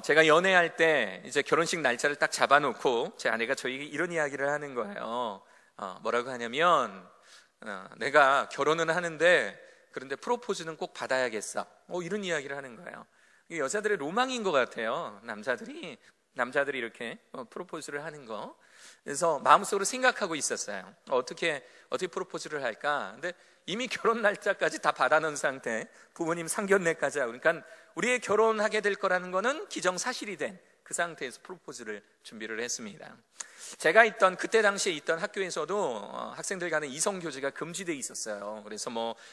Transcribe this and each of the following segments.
제가 연애할 때 이제 결혼식 날짜를 딱 잡아놓고 제 아내가 저에게 이런 이야기를 하는 거예요. 뭐라고 하냐면 내가 결혼은 하는데 그런데 프로포즈는 꼭 받아야겠어. 이런 이야기를 하는 거예요. 이게 여자들의 로망인 것 같아요. 남자들이 이렇게 프로포즈를 하는 거. 그래서 마음속으로 생각하고 있었어요. 어떻게 프로포즈를 할까? 근데 이미 결혼 날짜까지 다 받아놓은 상태, 부모님 상견례까지 하고, 그러니까 우리의 결혼하게 될 거라는 거는 기정사실이 된 그 상태에서 프로포즈를 준비를 했습니다. 제가 그때 당시에 있던 학교에서도 학생들 간의 이성교제가 금지되어 있었어요. 그래서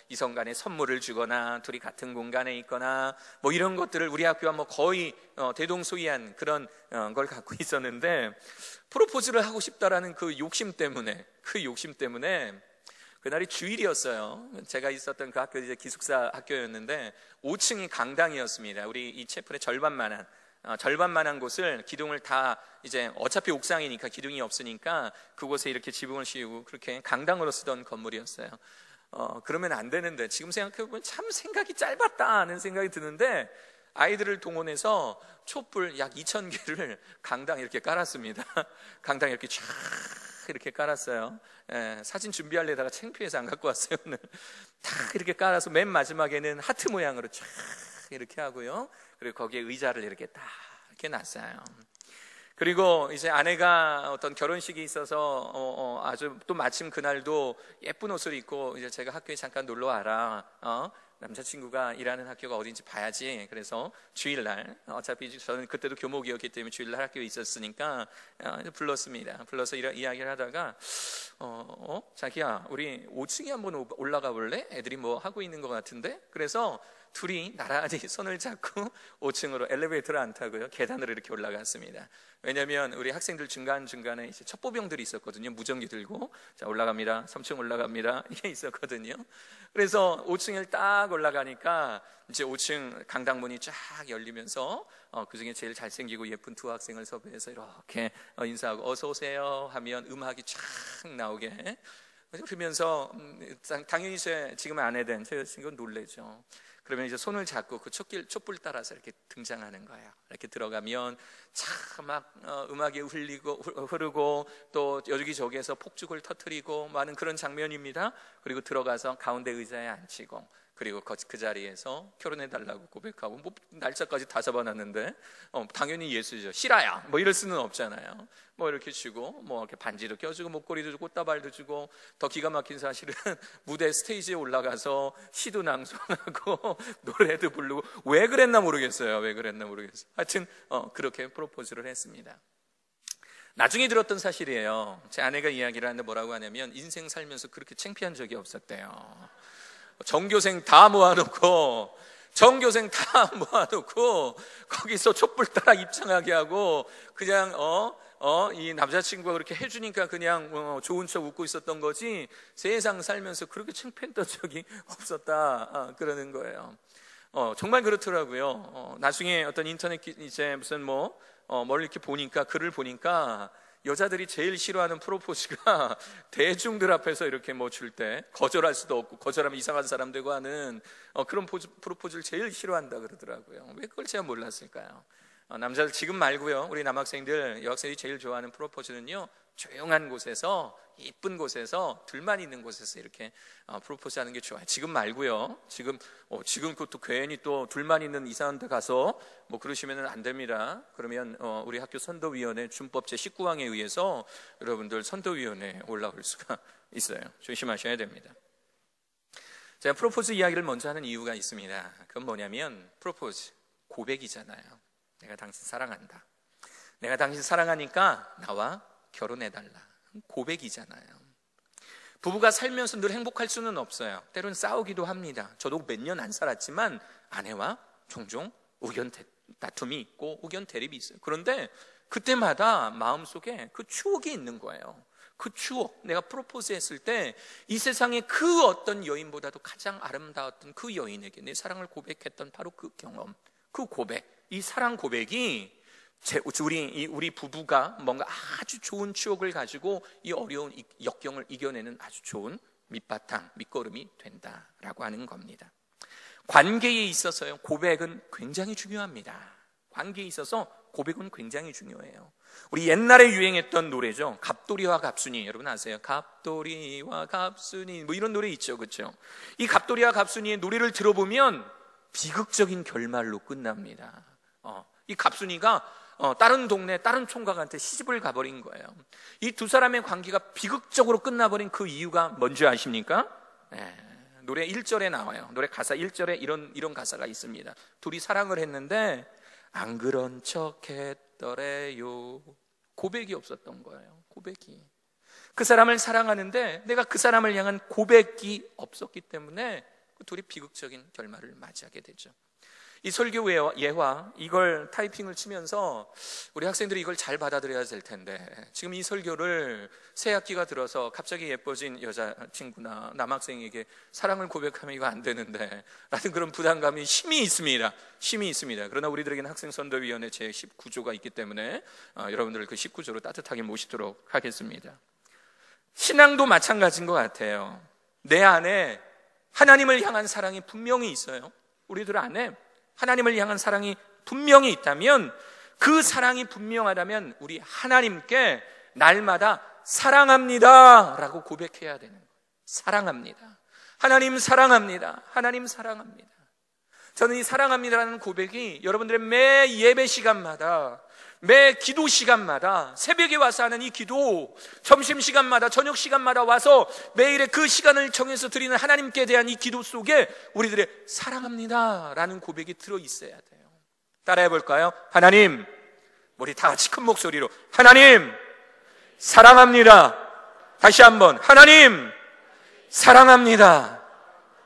이성 간에 선물을 주거나 둘이 같은 공간에 있거나 이런 것들을 우리 학교와 거의 대동소이한 그런 걸 갖고 있었는데, 프로포즈를 하고 싶다라는 그 욕심 때문에 그날이 주일이었어요. 제가 있었던 그 학교 이제 기숙사 학교였는데 5층이 강당이었습니다. 우리 이 채플의 절반만한 곳을 기둥을 다 이제 어차피 옥상이니까 기둥이 없으니까 그곳에 이렇게 지붕을 씌우고 그렇게 강당으로 쓰던 건물이었어요. 그러면 안 되는데 지금 생각해보면 참 생각이 짧았다 하는 생각이 드는데, 아이들을 동원해서 촛불 약 2,000개를 강당에 이렇게 깔았습니다. 강당에 이렇게 쫙 이렇게 깔았어요. 사진 준비하려다가 창피해서 안 갖고 왔어요. 오늘 탁 이렇게 깔아서 맨 마지막에는 하트 모양으로 쫙 이렇게 하고요. 그리고 거기에 의자를 이렇게 딱 이렇게 놨어요. 그리고 이제 아내가 어떤 결혼식이 있어서 아주 또 마침 그날도 예쁜 옷을 입고 이제 제가 학교에 잠깐 놀러 와라. 남자친구가 일하는 학교가 어딘지 봐야지. 그래서 주일날, 어차피 저는 그때도 교목이었기 때문에 주일날 학교에 있었으니까 불렀습니다. 불러서 이런 이야기를 하다가 자기야, 우리 5층에 한번 올라가 볼래? 애들이 하고 있는 것 같은데? 그래서 둘이 나란히 손을 잡고 5층으로 엘리베이터를 안 타고요, 계단으로 이렇게 올라갔습니다. 왜냐하면 우리 학생들 중간중간에 이제 첩보병들이 있었거든요. 무전기 들고 자 올라갑니다, 3층 올라갑니다, 이게 있었거든요. 그래서 5층을 딱 올라가니까 이제 5층 강당문이 쫙 열리면서 그 중에 제일 잘생기고 예쁜 두 학생을 섭외해서 이렇게 인사하고 어서 오세요 하면 음악이 쫙 나오게, 그러면서 당연히 지금 아내된 제 여자친구는 놀래죠. 그러면 이제 손을 잡고 그 촛불 따라서 이렇게 등장하는 거예요. 이렇게 들어가면 참 막 음악이 흐르고 또 여기저기에서 폭죽을 터뜨리고 많은 그런 장면입니다. 그리고 들어가서 가운데 의자에 앉히고, 그리고 그 자리에서 결혼해달라고 고백하고, 날짜까지 다 잡아놨는데 당연히 예수죠. 실화야 이럴 수는 없잖아요. 이렇게 주고 이렇게 반지도 껴주고 목걸이도 주고 꽃다발도 주고, 더 기가 막힌 사실은 무대 스테이지에 올라가서 시도 낭송하고 노래도 부르고, 왜 그랬나 모르겠어요. 하여튼 그렇게 프로포즈를 했습니다. 나중에 들었던 사실이에요. 제 아내가 이야기를 하는데 뭐라고 하냐면, 인생 살면서 그렇게 창피한 적이 없었대요. 전교생 다 모아놓고 거기서 촛불 따라 입장하게 하고, 그냥 이 남자친구가 그렇게 해주니까 그냥 좋은 척 웃고 있었던 거지, 세상 살면서 그렇게 창피했던 적이 없었다 그러는 거예요. 정말 그렇더라고요. 나중에 어떤 인터넷 이제 무슨 뭘 이렇게 보니까, 글을 보니까 여자들이 제일 싫어하는 프로포즈가 대중들 앞에서 이렇게 줄 때 거절할 수도 없고, 거절하면 이상한 사람 되고 하는 그런 프로포즈를 제일 싫어한다 그러더라고요. 왜 그걸 제가 몰랐을까요? 남자들 지금 말고요, 우리 남학생들, 여학생들이 제일 좋아하는 프로포즈는요, 조용한 곳에서, 이쁜 곳에서, 둘만 있는 곳에서 이렇게 프로포즈 하는 게 좋아요. 지금 말고요. 지금 그것도 괜히 또 둘만 있는 이상한 데 가서 그러시면 안 됩니다. 그러면 우리 학교 선도위원회 준법 제19항에 의해서 여러분들 선도위원회에 올라올 수가 있어요. 조심하셔야 됩니다. 제가 프로포즈 이야기를 먼저 하는 이유가 있습니다. 그건 뭐냐면, 프로포즈, 고백이잖아요. 내가 당신 사랑한다. 내가 당신 사랑하니까 나와 결혼해달라. 고백이잖아요. 부부가 살면서 늘 행복할 수는 없어요. 때로는 싸우기도 합니다. 저도 몇 년 안 살았지만 아내와 종종 의견 다툼이 있고 의견 대립이 있어요. 그런데 그때마다 마음속에 그 추억이 있는 거예요. 그 추억, 내가 프로포즈 했을 때 이 세상의 그 어떤 여인보다도 가장 아름다웠던 그 여인에게 내 사랑을 고백했던 바로 그 경험, 그 고백, 이 사랑 고백이 우리 부부가 뭔가 아주 좋은 추억을 가지고 이 어려운 역경을 이겨내는 아주 좋은 밑바탕, 밑거름이 된다라고 하는 겁니다. 관계에 있어서요, 고백은 굉장히 중요합니다. 관계에 있어서 고백은 굉장히 중요해요. 우리 옛날에 유행했던 노래죠. 갑돌이와 갑순이, 여러분 아세요? 갑돌이와 갑순이 뭐 이런 노래 있죠, 그렇죠? 이 갑돌이와 갑순이의 노래를 들어보면 비극적인 결말로 끝납니다. 이 갑순이가 다른 동네 다른 총각한테 시집을 가버린 거예요. 이 두 사람의 관계가 비극적으로 끝나버린 그 이유가 뭔지 아십니까? 노래 1절에 나와요. 노래 가사 1절에 이런 가사가 있습니다. 둘이 사랑을 했는데 안 그런 척 했더래요. 고백이 없었던 거예요. 고백이. 그 사람을 사랑하는데 내가 그 사람을 향한 고백이 없었기 때문에 둘이 비극적인 결말을 맞이하게 되죠. 이 설교 예화 이걸 타이핑을 치면서 우리 학생들이 이걸 잘 받아들여야 될 텐데, 지금 이 설교를 새 학기가 들어서 갑자기 예뻐진 여자친구나 남학생에게 사랑을 고백하면 이거 안 되는데 라는 그런 부담감이 심히 있습니다. 그러나 우리들에게는 학생선도위원회 제19조가 있기 때문에 여러분들을 그 19조로 따뜻하게 모시도록 하겠습니다. 신앙도 마찬가지인 것 같아요. 내 안에 하나님을 향한 사랑이 분명히 있어요. 우리들 안에 하나님을 향한 사랑이 분명히 있다면, 그 사랑이 분명하다면 우리 하나님께 날마다 사랑합니다 라고 고백해야 되는 거예요. 사랑합니다. 하나님 사랑합니다. 하나님 사랑합니다. 저는 이 사랑합니다라는 고백이 여러분들의 매 예배 시간마다, 매 기도 시간마다, 새벽에 와서 하는 이 기도, 점심시간마다, 저녁 시간마다 와서 매일의 그 시간을 정해서 드리는 하나님께 대한 이 기도 속에 우리들의 사랑합니다 라는 고백이 들어있어야 돼요. 따라해 볼까요? 하나님, 우리 다 같이 큰 목소리로 하나님 사랑합니다. 다시 한번 하나님 사랑합니다.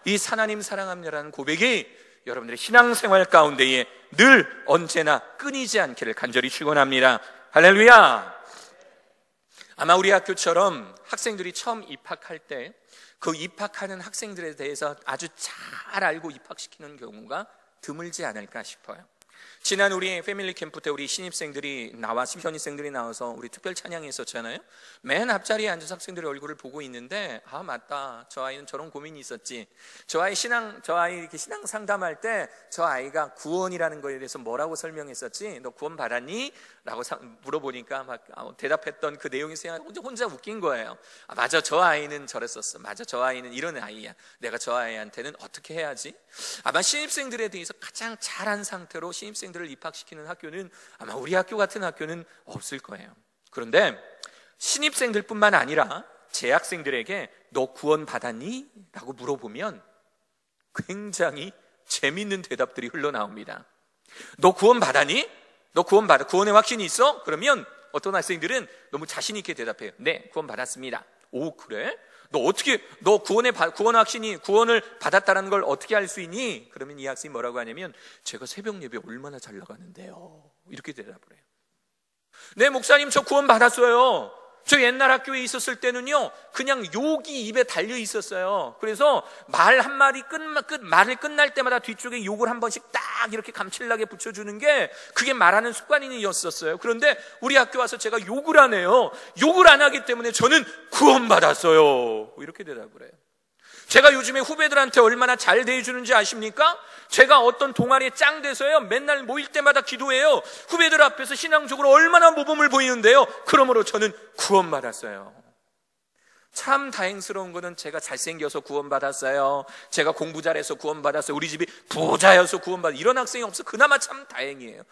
이 하나님 사랑합니다라는 고백이 여러분들의 신앙생활 가운데에 늘 언제나 끊이지 않기를 간절히 축원합니다. 할렐루야. 아마 우리 학교처럼 학생들이 처음 입학할 때 그 입학하는 학생들에 대해서 아주 잘 알고 입학시키는 경우가 드물지 않을까 싶어요. 지난 우리 패밀리 캠프 때 우리 신입생들이 현입생들이 나와서 우리 특별 찬양이 있었잖아요. 맨 앞자리에 앉은 학생들의 얼굴을 보고 있는데, 아 맞다, 저 아이는 저런 고민이 있었지. 저 아이 이렇게 신앙 상담할 때 저 아이가 구원이라는 거에 대해서 뭐라고 설명했었지? 너 구원 받았니? 라고 물어보니까 막 대답했던 그 내용이 혼자 웃긴 거예요. 아, 맞아, 저 아이는 저랬었어. 맞아, 저 아이는 이런 아이야. 내가 저 아이한테는 어떻게 해야지? 아마 신입생들에 대해서 가장 잘한 상태로 신입생들을 입학시키는 학교는 아마 우리 학교 같은 학교는 없을 거예요. 그런데 신입생들뿐만 아니라 재학생들에게 너 구원 받았니? 라고 물어보면 굉장히 재밌는 대답들이 흘러나옵니다. 너 구원 받았니? 너 구원의 확신이 있어? 그러면 어떤 학생들은 너무 자신 있게 대답해요. 네, 구원 받았습니다. 오, 그래? 너 구원을 받았다는 걸 어떻게 알 수 있니? 그러면 이 학생이 뭐라고 하냐면, 제가 새벽 예배 얼마나 잘 나가는데요. 이렇게 대답을 해요. 네, 목사님, 저 구원 받았어요. 저 옛날 학교에 있었을 때는요, 그냥 욕이 입에 달려 있었어요. 그래서 말 한마디 말을 끝날 때마다 뒤쪽에 욕을 한 번씩 딱 이렇게 감칠나게 붙여주는 게 그게 말하는 습관이었었어요. 그런데 우리 학교 와서 제가 욕을 안 해요. 욕을 안 하기 때문에 저는 구원받았어요. 이렇게 대답을 해요. 제가 요즘에 후배들한테 얼마나 잘 대해주는지 아십니까? 제가 어떤 동아리에 짱 돼서요, 맨날 모일 때마다 기도해요. 후배들 앞에서 신앙적으로 얼마나 모범을 보이는데요, 그러므로 저는 구원받았어요. 참 다행스러운 거는 제가 잘생겨서 구원받았어요, 제가 공부 잘해서 구원받았어요, 우리 집이 부자여서 구원받았어요, 이런 학생이 없어 그나마 참 다행이에요.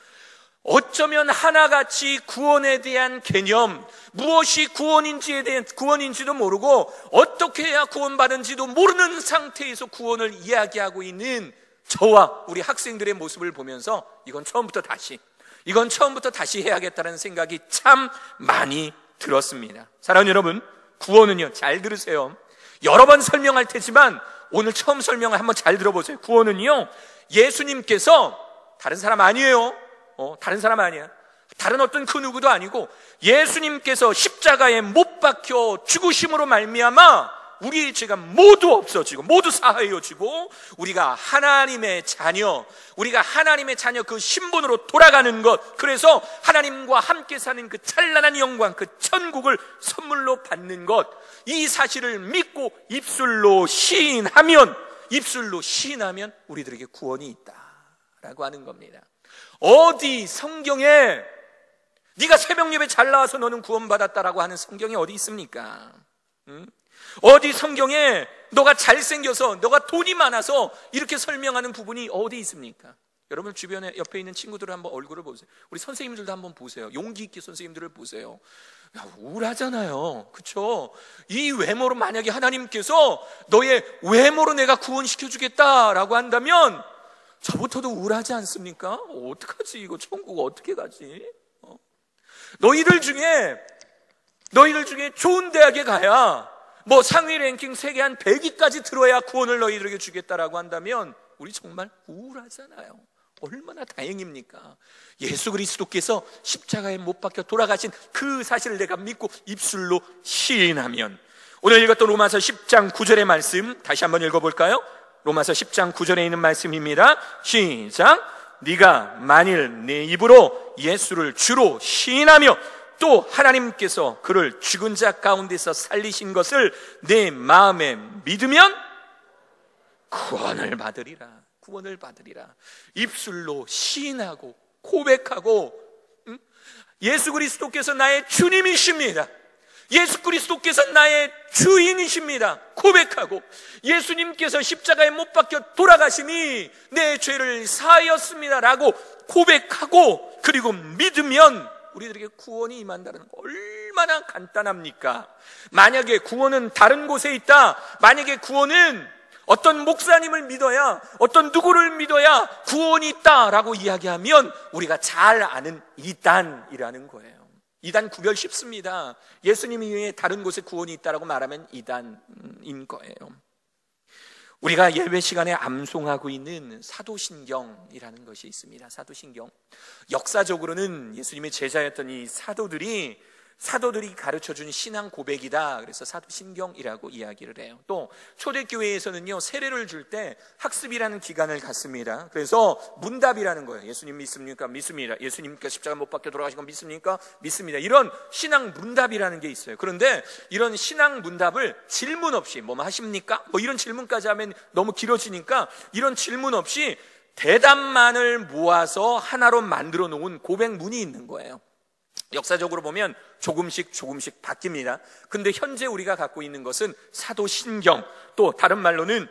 어쩌면 하나같이 구원에 대한 개념, 무엇이 구원인지도 모르고 어떻게 해야 구원받은지도 모르는 상태에서 구원을 이야기하고 있는 저와 우리 학생들의 모습을 보면서 이건 처음부터 다시 해야겠다는 생각이 참 많이 들었습니다. 사랑하는 여러분, 구원은요, 잘 들으세요. 여러 번 설명할 테지만 오늘 처음 설명을 한번 잘 들어보세요. 구원은요, 예수님께서 다른 사람 아니에요. 다른 사람 아니야. 다른 어떤 그 누구도 아니고 예수님께서 십자가에 못 박혀 죽으심으로 말미암아 우리의 죄가 모두 없어지고 모두 사하여지고 우리가 하나님의 자녀 그 신분으로 돌아가는 것, 그래서 하나님과 함께 사는 그 찬란한 영광, 그 천국을 선물로 받는 것, 이 사실을 믿고 입술로 시인하면 우리들에게 구원이 있다라고 하는 겁니다. 어디 성경에 네가 새벽 예배 잘 나와서 너는 구원받았다라고 하는 성경이 어디 있습니까? 어디 성경에 너가 잘생겨서, 너가 돈이 많아서 이렇게 설명하는 부분이 어디 있습니까? 여러분 주변에 옆에 있는 친구들 한번 얼굴을 보세요. 우리 선생님들도 한번 보세요. 용기 있게 선생님들을 보세요. 야, 우울하잖아요. 그렇죠? 이 외모로 만약에 하나님께서 너의 외모로 내가 구원시켜 주겠다라고 한다면 저부터도 우울하지 않습니까? 어떡하지? 이거 천국 어떻게 가지? 너희들 중에 좋은 대학에 가야 뭐 상위 랭킹 세계 한 100위까지 들어야 구원을 너희들에게 주겠다라고 한다면 우리 정말 우울하잖아요. 얼마나 다행입니까? 예수 그리스도께서 십자가에 못 박혀 돌아가신 그 사실을 내가 믿고 입술로 시인하면, 오늘 읽었던 로마서 10장 9절의 말씀 다시 한번 읽어볼까요? 로마서 10장 9절에 있는 말씀입니다. 시작. 네가 만일 내 입으로 예수를 주로 시인하며 또 하나님께서 그를 죽은 자 가운데서 살리신 것을 내 마음에 믿으면 구원을 받으리라. 구원을 받으리라. 입술로 시인하고 고백하고, 예수 그리스도께서 나의 주님이십니다. 예수 그리스도께서 나의 주인이십니다. 고백하고, 예수님께서 십자가에 못 박혀 돌아가심이 내 죄를 사하였습니다 라고 고백하고, 그리고 믿으면 우리들에게 구원이 임한다는 거 얼마나 간단합니까? 만약에 구원은 다른 곳에 있다, 만약에 구원은 어떤 목사님을 믿어야, 어떤 누구를 믿어야 구원이 있다라고 이야기하면 우리가 잘 아는 이단이라는 거예요. 이단 구별 쉽습니다. 예수님 이외에 다른 곳에 구원이 있다라고 말하면 이단인 거예요. 우리가 예배 시간에 암송하고 있는 사도신경이라는 것이 있습니다. 사도신경. 역사적으로는 예수님의 제자였던 이 사도들이 가르쳐준 신앙 고백이다. 그래서 사도신경이라고 이야기를 해요. 또 초대교회에서는요, 세례를 줄 때 학습이라는 기간을 갖습니다. 그래서 문답이라는 거예요. 예수님 믿습니까? 믿습니다. 예수님께서 십자가 못 박혀 돌아가신 건 믿습니까? 믿습니다. 이런 신앙 문답이라는 게 있어요. 그런데 이런 신앙 문답을 질문 없이 뭐 하십니까? 뭐 이런 질문까지 하면 너무 길어지니까 이런 질문 없이 대답만을 모아서 하나로 만들어 놓은 고백문이 있는 거예요. 역사적으로 보면 조금씩 바뀝니다. 근데 현재 우리가 갖고 있는 것은 사도신경, 또 다른 말로는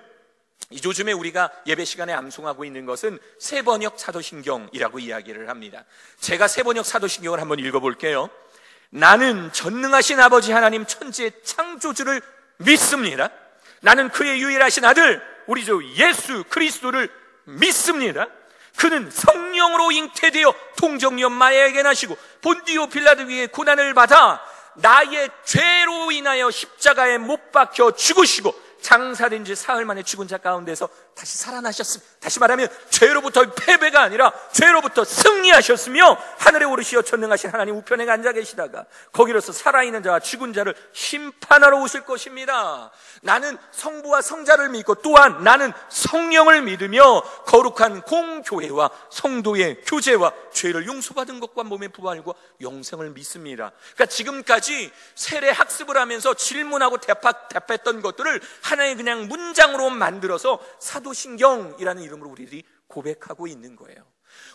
요즘에 우리가 예배 시간에 암송하고 있는 것은 세번역 사도신경이라고 이야기를 합니다. 제가 세번역 사도신경을 한번 읽어볼게요. 나는 전능하신 아버지 하나님 천지의 창조주를 믿습니다. 나는 그의 유일하신 아들 우리 주 예수 그리스도를 믿습니다. 그는 성령으로 잉태되어 통정녀 마리아에게 나시고 본디오 빌라도 위에 고난을 받아 나의 죄로 인하여 십자가에 못 박혀 죽으시고 장사된 지 사흘 만에 죽은 자 가운데서 다시 살아나셨습니다. 다시 말하면 죄로부터 패배가 아니라 죄로부터 승리하셨으며 하늘에 오르시어 전능하신 하나님 우편에 앉아 계시다가 거기로서 살아있는 자와 죽은 자를 심판하러 오실 것입니다. 나는 성부와 성자를 믿고 또한 나는 성령을 믿으며 거룩한 공교회와 성도의 교제와 죄를 용서받은 것과 몸의 부활과 영생을 믿습니다. 그러니까 지금까지 세례 학습을 하면서 질문하고 답했던 것들을 하나의 그냥 문장으로 만들어서 사도신경이라는 이름으로 우리들이 고백하고 있는 거예요.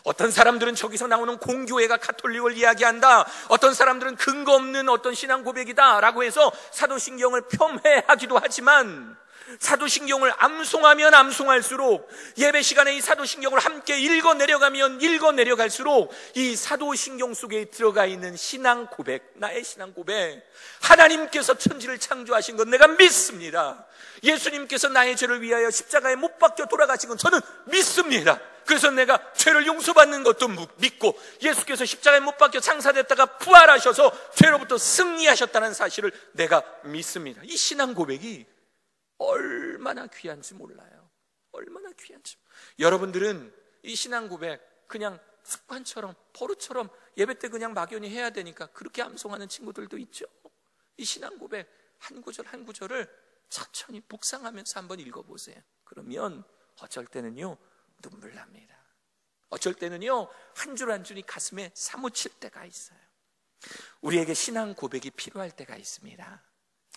어떤 사람들은 저기서 나오는 공교회가 가톨릭을 이야기한다, 어떤 사람들은 근거 없는 어떤 신앙 고백이다 라고 해서 사도신경을 폄훼하기도 하지만, 사도신경을 암송하면 암송할수록, 예배 시간에 이 사도신경을 함께 읽어내려가면 읽어내려갈수록 이 사도신경 속에 들어가 있는 신앙 고백, 나의 신앙 고백, 하나님께서 천지를 창조하신 건 내가 믿습니다. 예수님께서 나의 죄를 위하여 십자가에 못 박혀 돌아가신 건 저는 믿습니다. 그래서 내가 죄를 용서받는 것도 믿고 예수께서 십자가에 못 박혀 장사됐다가 부활하셔서 죄로부터 승리하셨다는 사실을 내가 믿습니다. 이 신앙 고백이 얼마나 귀한지 몰라요. 얼마나 귀한지. 여러분들은 이 신앙 고백 그냥 습관처럼 버릇처럼 예배 때 그냥 막연히 해야 되니까 그렇게 암송하는 친구들도 있죠. 이 신앙 고백 한 구절 한 구절을 천천히 묵상하면서 한번 읽어보세요. 그러면 어쩔 때는요 눈물 납니다. 어쩔 때는요 한 줄 한 줄이 가슴에 사무칠 때가 있어요. 우리에게 신앙 고백이 필요할 때가 있습니다.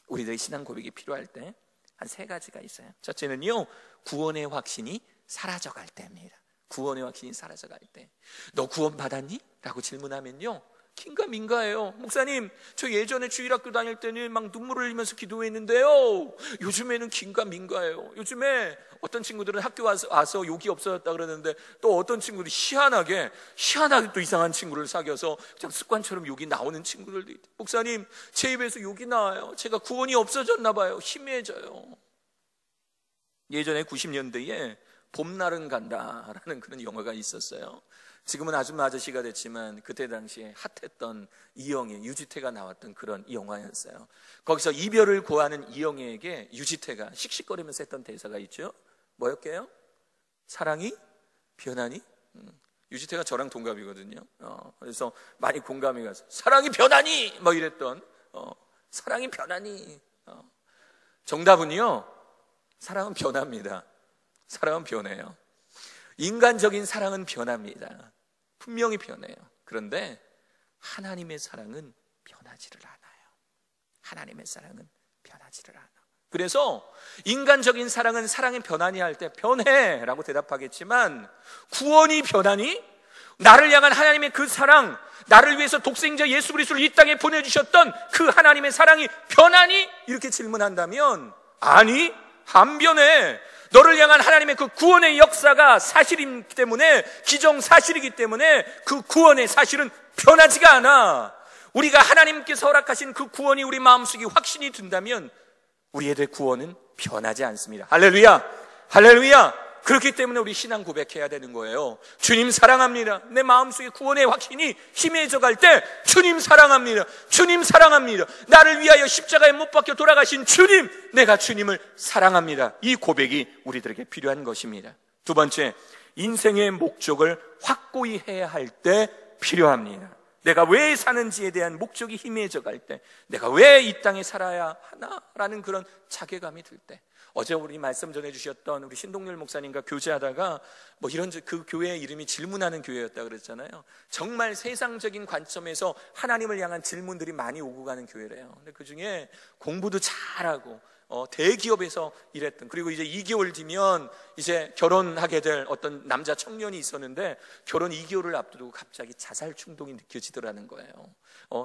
우리들의 신앙 고백이 필요할 때 한 세 가지가 있어요. 첫째는요 구원의 확신이 사라져갈 때입니다. 구원의 확신이 사라져갈 때, 너 구원 받았니? 라고 질문하면요, 긴가민가해요. 목사님, 저 예전에 주일학교 다닐 때는 막 눈물을 흘리면서 기도했는데요, 요즘에는 긴가민가해요. 요즘에 어떤 친구들은 학교 와서 욕이 없어졌다 그러는데, 또 어떤 친구들이 희한하게 또 이상한 친구를 사귀어서 그냥 습관처럼 욕이 나오는 친구들도 있대요. 목사님, 제 입에서 욕이 나와요. 제가 구원이 없어졌나 봐요. 희미해져요. 예전에 90년대에 봄날은 간다라는 그런 영화가 있었어요. 지금은 아줌마 아저씨가 됐지만 그때 당시에 핫했던 이영애, 유지태가 나왔던 그런 영화였어요. 거기서 이별을 고하는 이영애에게 유지태가 씩씩거리면서 했던 대사가 있죠. 뭐였게요? 사랑이 변하니? 유지태가 저랑 동갑이거든요. 그래서 많이 공감이 가서 사랑이 변하니? 뭐 이랬던, 사랑이 변하니? 정답은요, 사랑은 변합니다. 사랑은 변해요. 인간적인 사랑은 변합니다. 분명히 변해요. 그런데 하나님의 사랑은 변하지를 않아요. 하나님의 사랑은 변하지를 않아. 그래서 인간적인 사랑은 사랑이 변하니 할 때 변해 라고 대답하겠지만, 구원이 변하니? 나를 향한 하나님의 그 사랑, 나를 위해서 독생자 예수 그리스도를 이 땅에 보내주셨던 그 하나님의 사랑이 변하니? 이렇게 질문한다면, 아니, 안 변해. 너를 향한 하나님의 그 구원의 역사가 사실이기 때문에, 기정사실이기 때문에 그 구원의 사실은 변하지가 않아. 우리가 하나님께서 허락하신 그 구원이 우리 마음속에 확신이 든다면 우리에 대해 구원은 변하지 않습니다. 할렐루야, 할렐루야. 그렇기 때문에 우리 신앙 고백해야 되는 거예요. 주님 사랑합니다. 내 마음속에 구원의 확신이 희미해져 갈 때 주님 사랑합니다. 주님 사랑합니다. 나를 위하여 십자가에 못 박혀 돌아가신 주님, 내가 주님을 사랑합니다. 이 고백이 우리들에게 필요한 것입니다. 두 번째, 인생의 목적을 확고히 해야 할 때 필요합니다. 내가 왜 사는지에 대한 목적이 희미해져 갈 때, 내가 왜 이 땅에 살아야 하나라는 그런 자괴감이 들 때, 어제 우리 말씀 전해주셨던 우리 신동열 목사님과 교제하다가 뭐 이런 그 교회의 이름이 질문하는 교회였다 그랬잖아요. 정말 세상적인 관점에서 하나님을 향한 질문들이 많이 오고 가는 교회래요. 근데 그 중에 공부도 잘하고 대기업에서 일했던, 그리고 이제 2개월 뒤면 이제 결혼하게 될 어떤 남자 청년이 있었는데, 결혼 2개월을 앞두고 갑자기 자살 충동이 느껴지더라는 거예요.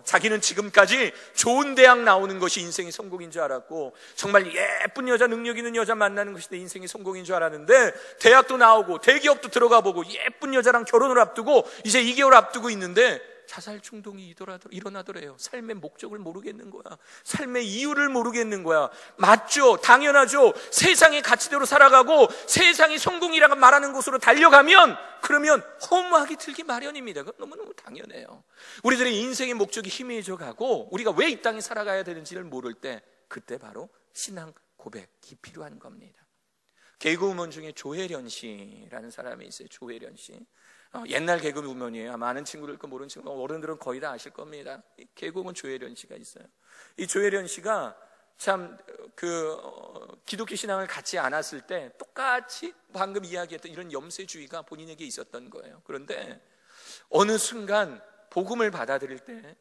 자기는 지금까지 좋은 대학 나오는 것이 인생의 성공인 줄 알았고, 정말 예쁜 여자, 능력 있는 여자 만나는 것이 내 인생의 성공인 줄 알았는데, 대학도 나오고 대기업도 들어가 보고 예쁜 여자랑 결혼을 앞두고 이제 2개월 앞두고 있는데 자살 충동이 일어나더래요. 삶의 목적을 모르겠는 거야. 삶의 이유를 모르겠는 거야. 맞죠? 당연하죠. 세상의 가치대로 살아가고 세상이 성공이라고 말하는 곳으로 달려가면, 그러면 허무하게 들기 마련입니다. 그건 너무너무 당연해요. 우리들의 인생의 목적이 희미해져 가고 우리가 왜 이 땅에 살아가야 되는지를 모를 때, 그때 바로 신앙 고백이 필요한 겁니다. 개그우먼 중에 조혜련 씨라는 사람이 있어요. 조혜련 씨. 옛날 개그우먼이에요. 많은 친구들 거 모르는 친구, 어른들은 거의 다 아실 겁니다. 개그우먼 조혜련 씨가 있어요. 이 조혜련 씨가 참 기독교 신앙을 갖지 않았을 때 똑같이 방금 이야기했던 이런 염세주의가 본인에게 있었던 거예요. 그런데 어느 순간 복음을 받아들일 때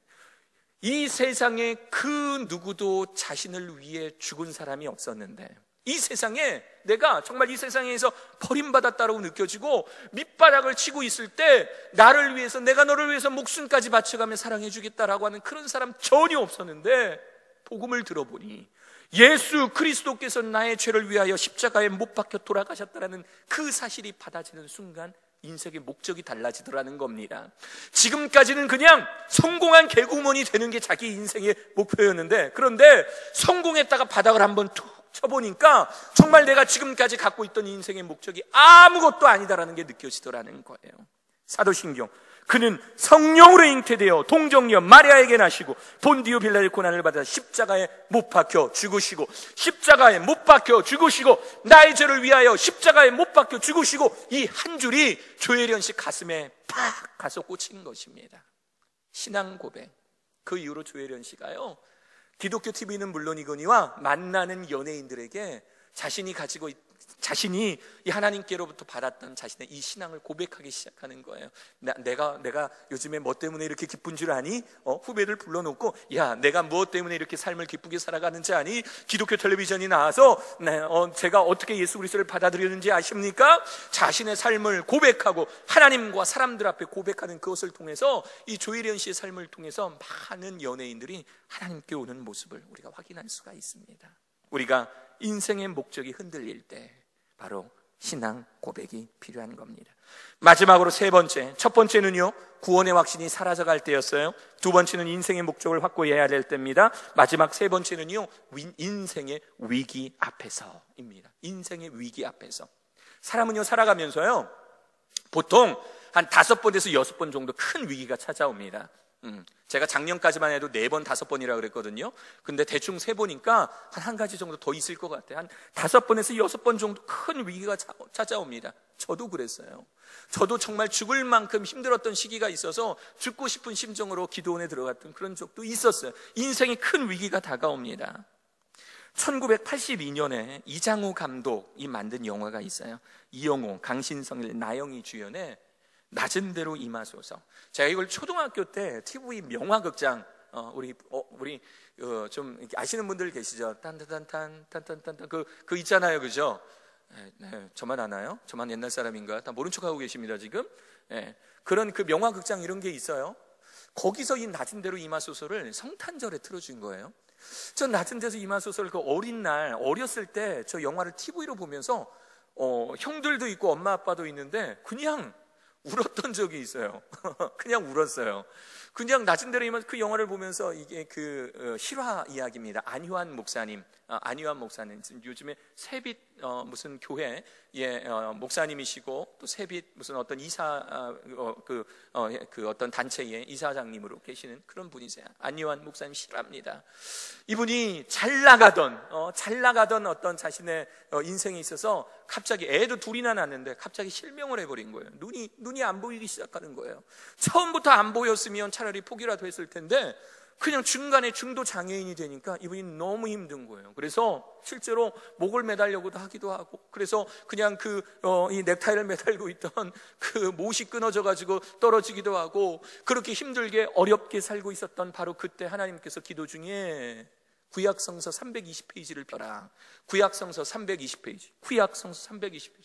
이 세상에 그 누구도 자신을 위해 죽은 사람이 없었는데, 이 세상에 내가 정말 이 세상에서 버림받았다고 느껴지고 밑바닥을 치고 있을 때 나를 위해서, 내가 너를 위해서 목숨까지 바쳐가며 사랑해 주겠다라고 하는 그런 사람 전혀 없었는데, 복음을 들어보니 예수 그리스도께서 나의 죄를 위하여 십자가에 못 박혀 돌아가셨다라는 그 사실이 받아지는 순간 인생의 목적이 달라지더라는 겁니다. 지금까지는 그냥 성공한 개그우먼이 되는 게 자기 인생의 목표였는데, 그런데 성공했다가 바닥을 한번 툭 쳐보니까 정말 내가 지금까지 갖고 있던 인생의 목적이 아무것도 아니다라는 게 느껴지더라는 거예요. 사도신경, 그는 성령으로 잉태되어 동정녀 마리아에게 나시고 본디오 빌라의 고난을 받아 십자가에 못 박혀 죽으시고, 십자가에 못 박혀 죽으시고, 나의 죄를 위하여 십자가에 못 박혀 죽으시고, 이 한 줄이 조혜련 씨 가슴에 팍 가서 꽂힌 것입니다. 신앙 고백. 그 이후로 조혜련 씨가요, 기독교 TV는 물론이거니와 만나는 연예인들에게 자신이 가지고 자신이 이 하나님께로부터 받았던 자신의 이 신앙을 고백하기 시작하는 거예요. 내가 요즘에 뭐 때문에 이렇게 기쁜 줄 아니? 후배들 불러놓고, 야, 내가 무엇 때문에 이렇게 삶을 기쁘게 살아가는지 아니? 기독교 텔레비전이 나와서 제가 어떻게 예수 그리스도를 받아들였는지 아십니까? 자신의 삶을 고백하고 하나님과 사람들 앞에 고백하는 그것을 통해서, 이 조혜련 씨의 삶을 통해서 많은 연예인들이 하나님께 오는 모습을 우리가 확인할 수가 있습니다. 우리가 인생의 목적이 흔들릴 때 바로 신앙 고백이 필요한 겁니다. 마지막으로 세 번째, 첫 번째는요, 구원의 확신이 사라져갈 때였어요. 두 번째는 인생의 목적을 확고해야 될 때입니다. 마지막 세 번째는요, 인생의 위기 앞에서입니다. 인생의 위기 앞에서. 사람은요, 살아가면서요, 보통 한 5번에서 6번 정도 큰 위기가 찾아옵니다. 제가 작년까지만 해도 4번, 5번이라 그랬거든요. 근데 대충 세보니까 한 가지 정도 더 있을 것 같아요. 한 5번에서 6번 정도 큰 위기가 찾아옵니다. 저도 그랬어요. 저도 정말 죽을 만큼 힘들었던 시기가 있어서 죽고 싶은 심정으로 기도원에 들어갔던 그런 적도 있었어요. 인생의 큰 위기가 다가옵니다. 1982년에 이장호 감독이 만든 영화가 있어요. 이영호, 강신성일, 나영이 주연의 낮은 대로 임하소서. 제가 이걸 초등학교 때 TV 명화극장, 우리 좀 아시는 분들 계시죠? 딴딴딴딴딴딴 그 있잖아요, 그죠? 네, 저만 아나요? 저만 옛날 사람인가? 다 모른 척하고 계십니다 지금. 네, 그런 그 명화극장 이런 게 있어요. 거기서 이 낮은 대로 임하소서를 성탄절에 틀어준 거예요. 전 낮은 데서 임하소서를 그 어린 날, 어렸을 때 저 영화를 TV로 보면서 형들도 있고 엄마 아빠도 있는데 그냥 울었던 적이 있어요. 그냥 울었어요. 그냥 낮은 대로 임한 그 영화를 보면서, 이게 그 실화 이야기입니다. 안효한 목사님, 요즘에 새빛 무슨 교회 목사님이시고, 또 새빛 무슨 어떤 이사 그 어떤 단체의 이사장님으로 계시는 그런 분이세요. 안효한 목사님 실화입니다. 이분이 잘 나가던 어떤 자신의 인생에 있어서 갑자기 애도 둘이나 낳았는데 갑자기 실명을 해버린 거예요. 눈이 안 보이기 시작하는 거예요. 처음부터 안 보였으면 차라리 포기라도 했을 텐데 그냥 중간에 중도 장애인이 되니까 이분이 너무 힘든 거예요. 그래서 실제로 목을 매달려고도 하기도 하고, 그래서 그냥 이 넥타이를 매달고 있던 그 못이 끊어져 가지고 떨어지기도 하고, 그렇게 힘들게 어렵게 살고 있었던 바로 그때 하나님께서 기도 중에 구약성서 320페이지를 펴라. 구약성서 320페이지.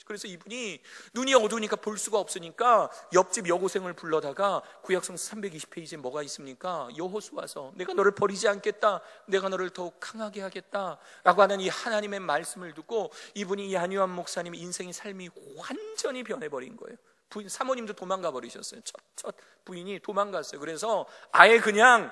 그래서 이분이 눈이 어두우니까 볼 수가 없으니까 옆집 여고생을 불러다가 구약성서 320페이지에 뭐가 있습니까? 여호수아서, 내가 너를 버리지 않겠다, 내가 너를 더욱 강하게 하겠다 라고 하는 이 하나님의 말씀을 듣고, 이분이 이 안효한 목사님의 인생의 삶이 완전히 변해버린 거예요. 사모님도 도망가 버리셨어요. 첫 부인이 도망갔어요. 그래서 아예 그냥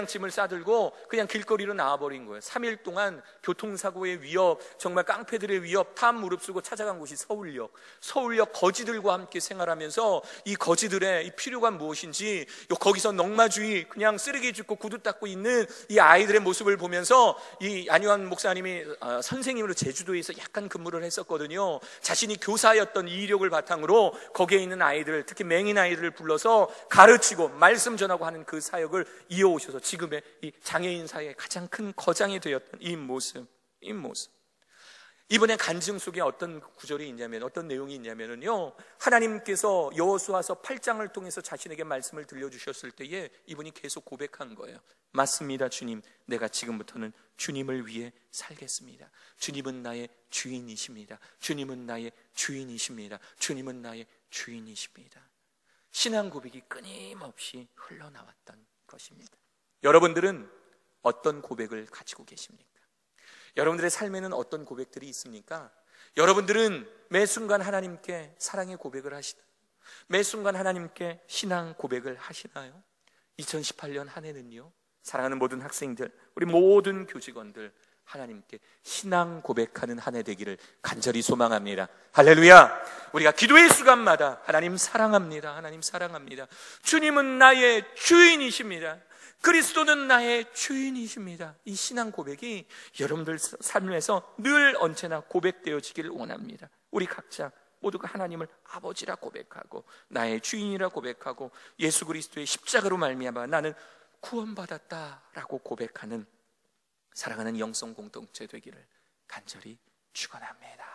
짐을 싸들고 그냥 길거리로 나와버린 거예요. 3일 동안 교통사고의 위협, 정말 깡패들의 위협 다 무릅쓰고 찾아간 곳이 서울역 거지들과 함께 생활하면서, 이 거지들의 이 필요가 무엇인지, 거기서 넝마주의 그냥 쓰레기 줍고 구두 닦고 있는 이 아이들의 모습을 보면서, 이 안효한 목사님이 선생님으로 제주도에서 약간 근무를 했었거든요. 자신이 교사였던 이 이력을 바탕으로 거기에 있는 아이들, 특히 맹인 아이들을 불러서 가르치고 말씀 전하고 하는 그 사역을 이어오셔서 지금의 이 장애인 사회의 가장 큰 거장이 되었던 이 모습. 이번에 간증 속에 어떤 구절이 있냐면, 어떤 내용이 있냐면요, 하나님께서 여호수아서 8장을 통해서 자신에게 말씀을 들려주셨을 때에 이분이 계속 고백한 거예요. 맞습니다, 주님. 내가 지금부터는 주님을 위해 살겠습니다. 주님은 나의 주인이십니다. 주님은 나의 주인이십니다. 주님은 나의 주인이십니다. 신앙 고백이 끊임없이 흘러나왔던 것입니다. 여러분들은 어떤 고백을 가지고 계십니까? 여러분들의 삶에는 어떤 고백들이 있습니까? 여러분들은 매 순간 하나님께 사랑의 고백을 하시나요? 매 순간 하나님께 신앙 고백을 하시나요? 2018년 한 해는요, 사랑하는 모든 학생들, 우리 모든 교직원들, 하나님께 신앙 고백하는 한 해 되기를 간절히 소망합니다. 할렐루야. 우리가 기도의 순간마다 하나님 사랑합니다. 하나님 사랑합니다. 주님은 나의 주인이십니다. 그리스도는 나의 주인이십니다. 이 신앙 고백이 여러분들 삶에서 늘 언제나 고백되어지기를 원합니다. 우리 각자 모두가 하나님을 아버지라 고백하고 나의 주인이라 고백하고 예수 그리스도의 십자가로 말미암아 나는 구원받았다라고 고백하는 사랑하는 영성 공동체 되기를 간절히 축원합니다.